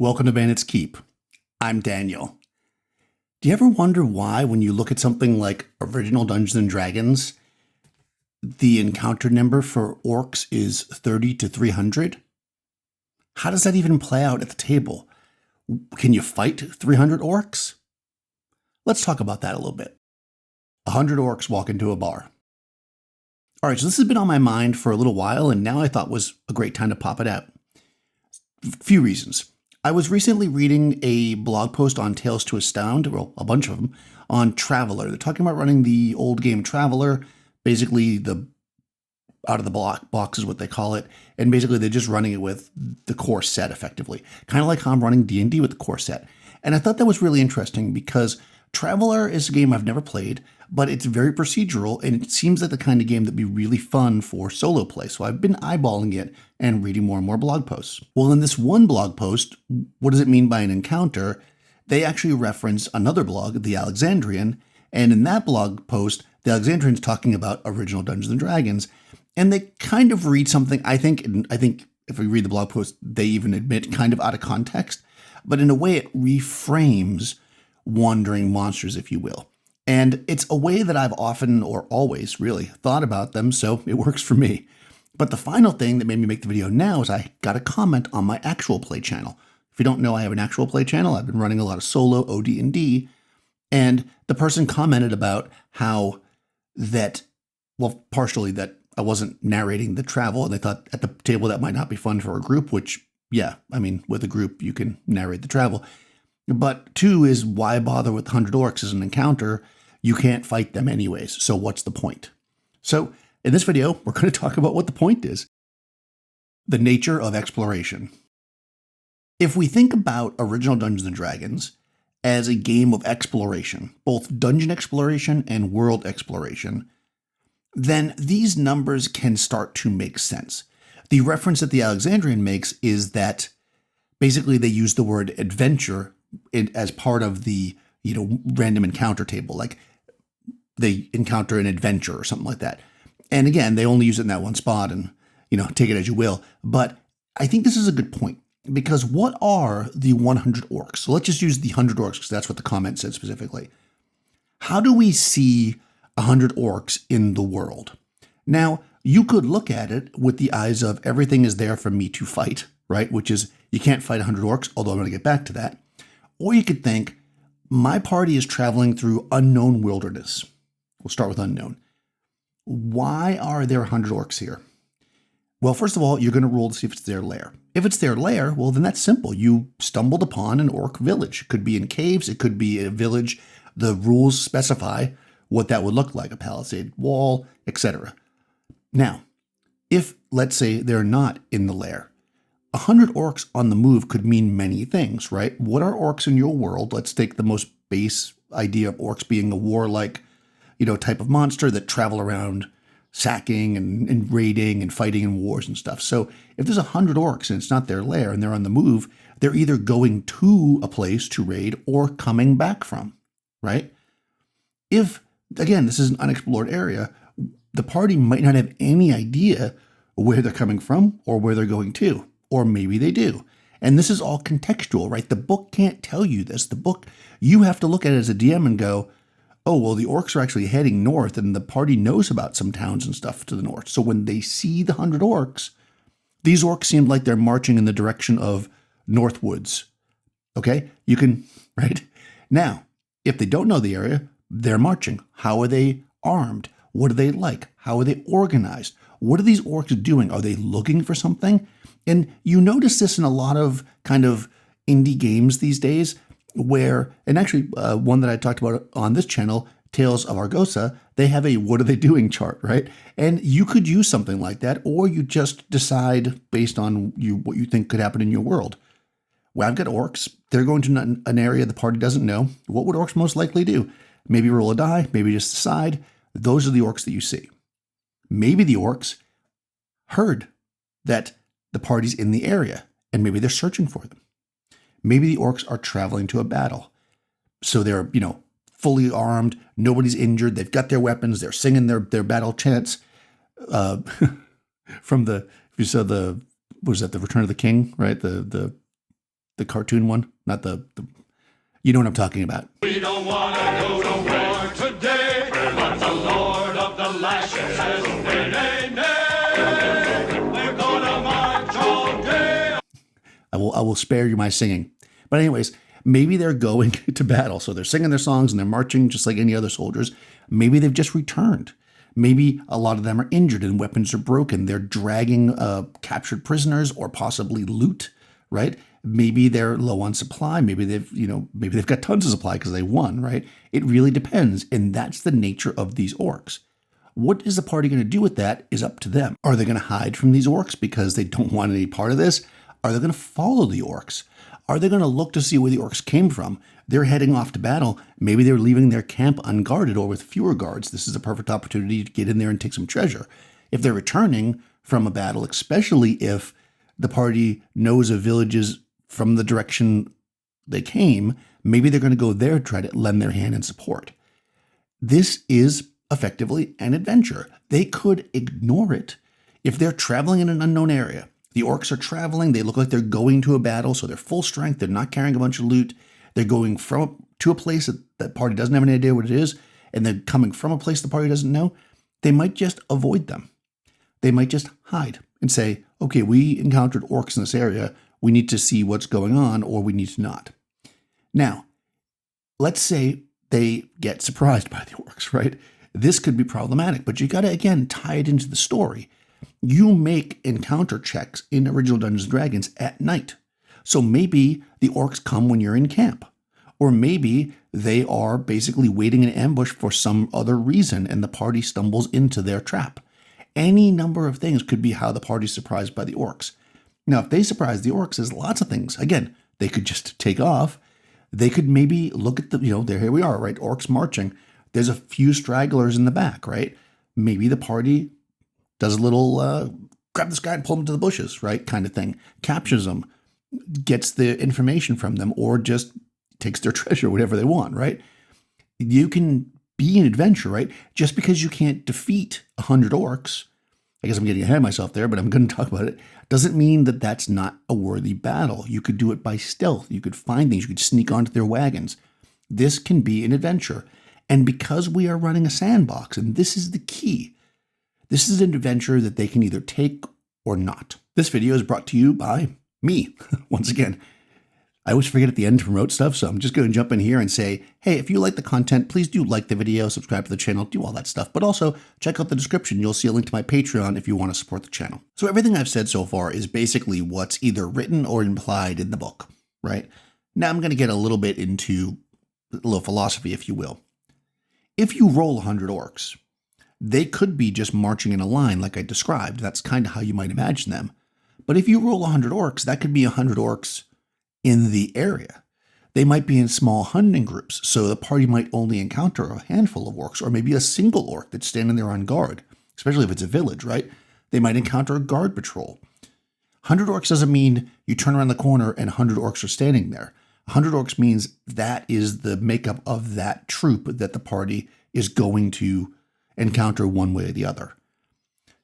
Welcome to Bandit's Keep. I'm Daniel. Do you ever wonder why, when you look at something like original Dungeons and Dragons, the encounter number for orcs is 30 to 300? How does that even play out at the table? Can you fight 300 orcs? Let's talk about that a little bit. 100 orcs walk into a bar. All right, so this has been on my mind for a little while, and now I thought was a great time to pop it out. A few reasons. I was recently reading a blog post on Tales to Astound, well, a bunch of them, on Traveller. They're talking about running the old game Traveller, basically the out-of-the-block box is what they call it, and basically they're just running it with the core set effectively, kind of like how I'm running D&D with the core set. And I thought that was really interesting because Traveller is a game I've never played, but it's very procedural, and it seems like the kind of game that'd be really fun for solo play. So I've been eyeballing it and reading more and more blog posts. Well, in this one blog post, what does it mean by an encounter? They actually reference another blog, The Alexandrian, and in that blog post, The Alexandrian's talking about original Dungeons and Dragons, and they kind of read something, I think if we read the blog post, they even admit kind of out of context, but in a way it reframes wandering monsters, if you will. And it's a way that I've often, or always really, thought about them, so it works for me. But the final thing that made me make the video now is I got a comment on my actual play channel. If you don't know, I have an actual play channel. I've been running a lot of solo OD&D, and the person commented about how that, well, partially that I wasn't narrating the travel, and they thought at the table that might not be fun for a group, which, yeah, I mean, with a group, you can narrate the travel. But two is, why bother with 100 orcs as an encounter? You can't fight them anyways, so what's the point? So in this video, we're going to talk about what the point is. The nature of exploration. If we think about original Dungeons & Dragons as a game of exploration, both dungeon exploration and world exploration, then these numbers can start to make sense. The reference that the Alexandrian makes is that basically they use the word adventure as part of the, random encounter table, like they encounter an adventure or something like that. And again, they only use it in that one spot and, take it as you will. But I think this is a good point, because what are the 100 orcs? So let's just use the 100 orcs because that's what the comment said specifically. How do we see 100 orcs in the world? Now, you could look at it with the eyes of everything is there for me to fight, right? Which is, you can't fight 100 orcs, although I'm going to get back to that. Or you could think, my party is traveling through unknown wilderness. We'll start with unknown. Why are there 100 orcs here? Well, first of all, you're going to roll to see if it's their lair. If it's their lair, well, then that's simple. You stumbled upon an orc village. It could be in caves. It could be a village. The rules specify what that would look like, a palisade wall, etc. Now, if, let's say, they're not in the lair, 100 orcs on the move could mean many things, right? What are orcs in your world? Let's take the most base idea of orcs being a warlike, type of monster that travel around sacking and raiding and fighting in wars and stuff. So if there's 100 orcs and it's not their lair and they're on the move, they're either going to a place to raid or coming back from, right? If, again, this is an unexplored area, the party might not have any idea where they're coming from or where they're going to. Or maybe they do. And this is all contextual, right? The book can't tell you this. The book, you have to look at it as a DM and go, oh, well, the orcs are actually heading north and the party knows about some towns and stuff to the north. So when they see the 100 orcs, these orcs seem like they're marching in the direction of Northwoods. Okay? You can, right? Now, if they don't know the area, they're marching. How are they armed? What are they like? How are they organized? What are these orcs doing? Are they looking for something? And you notice this in a lot of kind of indie games these days where, and actually one that I talked about on this channel, Tales of Argosa, they have a what are they doing chart, right? And you could use something like that, or you just decide based on what you think could happen in your world. Well, I've got orcs. They're going to an area the party doesn't know. What would orcs most likely do? Maybe roll a die, maybe just decide. Those are the orcs that you see. Maybe the orcs heard that the party's in the area, and maybe they're searching for them. Maybe the orcs are traveling to a battle. So they're, fully armed, nobody's injured, they've got their weapons, they're singing their battle chants. From the, if you saw the, was that the Return of the King, right? The the cartoon one, not the you know what I'm talking about. We don't want to go to war today, but the Lord of the Lashes says, nay, nay, nay, we're gonna march all day. I will spare you my singing. But anyways, maybe they're going to battle. So they're singing their songs and they're marching just like any other soldiers. Maybe they've just returned. Maybe a lot of them are injured and weapons are broken. They're dragging captured prisoners or possibly loot, right? Maybe they're low on supply. Maybe they've got tons of supply because they won, right? It really depends. And that's the nature of these orcs. What is the party going to do with that is up to them. Are they going to hide from these orcs because they don't want any part of this? Are they going to follow the orcs? Are they going to look to see where the orcs came from? They're heading off to battle. Maybe they're leaving their camp unguarded or with fewer guards. This is a perfect opportunity to get in there and take some treasure. If they're returning from a battle, especially if the party knows of villages from the direction they came, maybe they're going to go there to try to lend their hand and support. This is effectively an adventure. They could ignore it. If they're traveling in an unknown area, the orcs are traveling, they look like they're going to a battle, so they're full strength, they're not carrying a bunch of loot, they're going to a place that the party doesn't have any idea what it is, and they're coming from a place the party doesn't know, they might just avoid them. They might just hide and say, okay, we encountered orcs in this area, we need to see what's going on, or we need to not. Now, let's say they get surprised by the orcs, right? This could be problematic, but you got to, again, tie it into the story. You make encounter checks in original Dungeons & Dragons at night. So maybe the orcs come when you're in camp. Or maybe they are basically waiting in ambush for some other reason and the party stumbles into their trap. Any number of things could be how the party's surprised by the orcs. Now, if they surprise the orcs, there's lots of things. Again, they could just take off. They could maybe look at here we are, right? Orcs marching. There's a few stragglers in the back, right? Maybe the party does a little grab this guy and pull him to the bushes, right? Kind of thing. Captures them, gets the information from them, or just takes their treasure, whatever they want, right? You can be an adventure, right? Just because you can't defeat 100 orcs, I guess I'm getting ahead of myself there, but I'm going to talk about it, doesn't mean that that's not a worthy battle. You could do it by stealth. You could find things. You could sneak onto their wagons. This can be an adventure. And because we are running a sandbox, and this is the key, this is an adventure that they can either take or not. This video is brought to you by me. Once again, I always forget at the end to promote stuff, so I'm just going to jump in here and say, hey, if you like the content, please do like the video, subscribe to the channel, do all that stuff. But also, check out the description. You'll see a link to my Patreon if you want to support the channel. So everything I've said so far is basically what's either written or implied in the book, right? Now I'm going to get a little bit into a little philosophy, if you will. If you roll 100 orcs, they could be just marching in a line like I described. That's kind of how you might imagine them. But if you roll 100 orcs, that could be 100 orcs in the area. They might be in small hunting groups, so the party might only encounter a handful of orcs, or maybe a single orc that's standing there on guard, especially if it's a village, right? They might encounter a guard patrol. 100 orcs doesn't mean you turn around the corner and 100 orcs are standing there. 100 orcs means that is the makeup of that troop that the party is going to encounter one way or the other.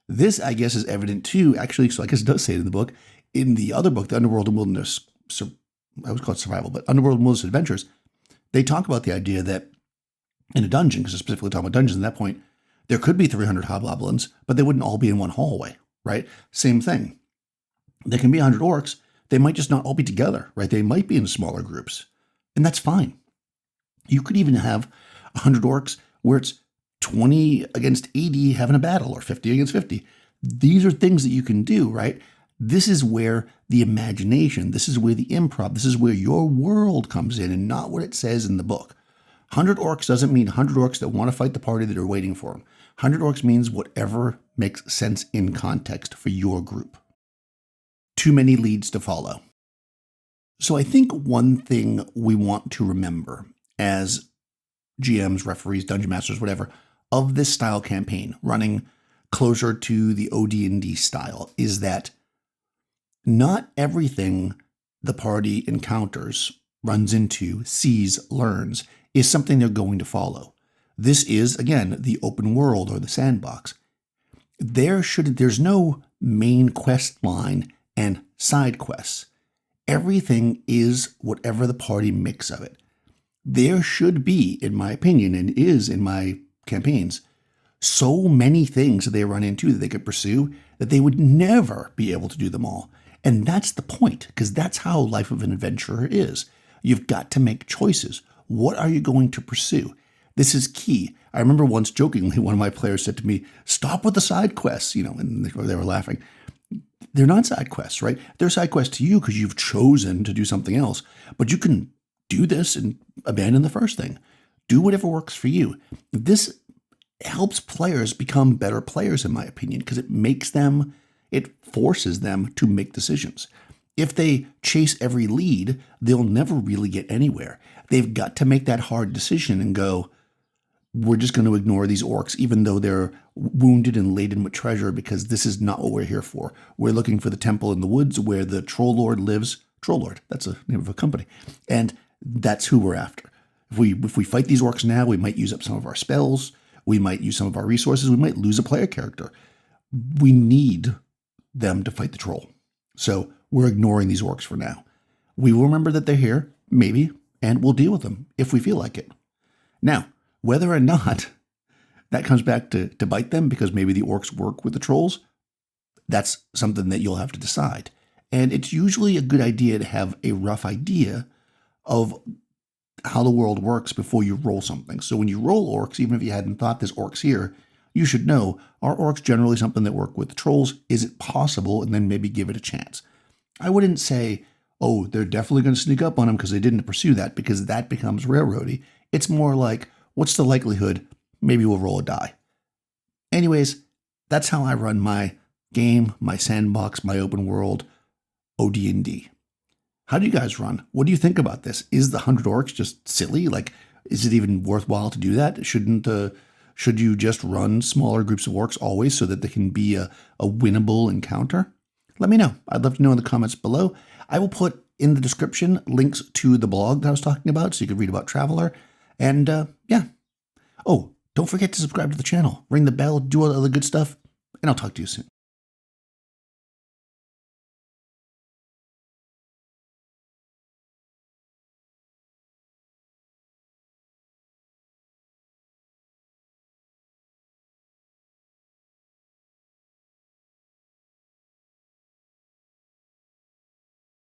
This, I guess, is evident too, actually, so I guess it does say it in the book. In the other book, The Underworld and Wilderness, I was called Survival, but Underworld and Wilderness Adventures, they talk about the idea that in a dungeon, because they're specifically talking about dungeons at that point, there could be 300 hobgoblins, but they wouldn't all be in one hallway, right? Same thing. There can be 100 orcs. They might just not all be together, right? They might be in smaller groups, and that's fine. You could even have 100 orcs where it's 20 against 80 having a battle, or 50 against 50. These are things that you can do, right? This is where the imagination, this is where the improv, this is where your world comes in and not what it says in the book. 100 orcs doesn't mean 100 orcs that want to fight the party that are waiting for them. 100 orcs means whatever makes sense in context for your group. Too many leads to follow. So I think one thing we want to remember as GMs, referees, dungeon masters, whatever, of this style campaign running closer to the OD&D style is that not everything the party encounters, runs into, sees, learns is something they're going to follow. This is, again, the open world or the sandbox. There's no main quest line and side quests. Everything is whatever the party makes of it. There should be, in my opinion, and is in my campaigns, so many things that they run into that they could pursue that they would never be able to do them all. And that's the point, because that's how life of an adventurer is. You've got to make choices. What are you going to pursue? This is key. I remember once jokingly, one of my players said to me, "Stop with the side quests," and they were laughing. They're not side quests, right? They're side quests to you because you've chosen to do something else. But you can do this and abandon the first thing. Do whatever works for you. This helps players become better players, in my opinion, because it forces them to make decisions. If they chase every lead, they'll never really get anywhere. They've got to make that hard decision and go, we're just going to ignore these orcs, even though they're wounded and laden with treasure, because this is not what we're here for. We're looking for the temple in the woods where the Troll Lord lives. Troll Lord, that's the name of a company. And that's who we're after. If we fight these orcs now, we might use up some of our spells. We might use some of our resources. We might lose a player character. We need them to fight the troll. So we're ignoring these orcs for now. We will remember that they're here, maybe, and we'll deal with them if we feel like it. Now, whether or not that comes back to bite them because maybe the orcs work with the trolls, that's something that you'll have to decide. And it's usually a good idea to have a rough idea of how the world works before you roll something. So when you roll orcs, even if you hadn't thought there's orcs here, you should know, are orcs generally something that work with the trolls? Is it possible? And then maybe give it a chance. I wouldn't say, oh, they're definitely going to sneak up on them because they didn't pursue that, because that becomes railroady. It's more like, what's the likelihood? Maybe we'll roll a die. Anyways, that's how I run my game, my sandbox, my open world, OD&D. How do you guys run? What do you think about this? Is the 100 orcs just silly? Like, is it even worthwhile to do that? Should you just run smaller groups of orcs always so that they can be a winnable encounter? Let me know. I'd love to know in the comments below. I will put in the description links to the blog that I was talking about so you can read about Traveler. And yeah. Oh, don't forget to subscribe to the channel, ring the bell, do all the other good stuff, and I'll talk to you soon.